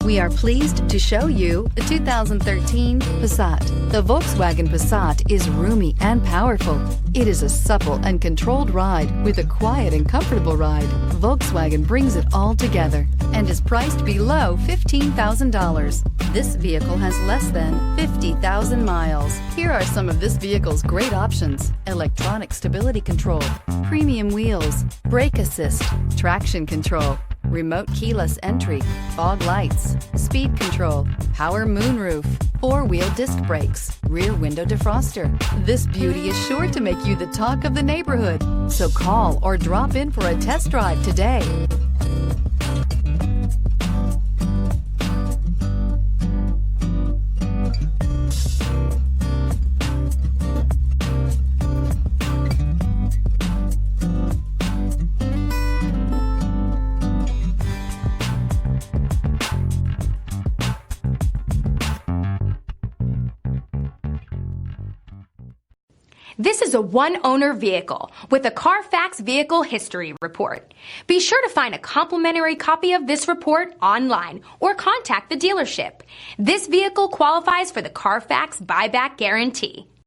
We are pleased to show you the 2013 Passat. The Volkswagen Passat is roomy and powerful. It is a supple and controlled ride with a quiet and comfortable ride. Volkswagen brings it all together and is priced below $15,000. This vehicle has less than 50,000 miles. Here are some of this vehicle's great options: electronic stability control, premium wheels, brake assist, traction control, remote keyless entry, fog lights, speed control, power moonroof, four-wheel disc brakes, rear window defroster. This beauty is sure to make you the talk of the neighborhood. So call or drop in for a test drive today. This is a one-owner vehicle with a Carfax Vehicle History Report. Be sure to find a complimentary copy of this report online or contact the dealership. This vehicle qualifies for the Carfax Buyback Guarantee.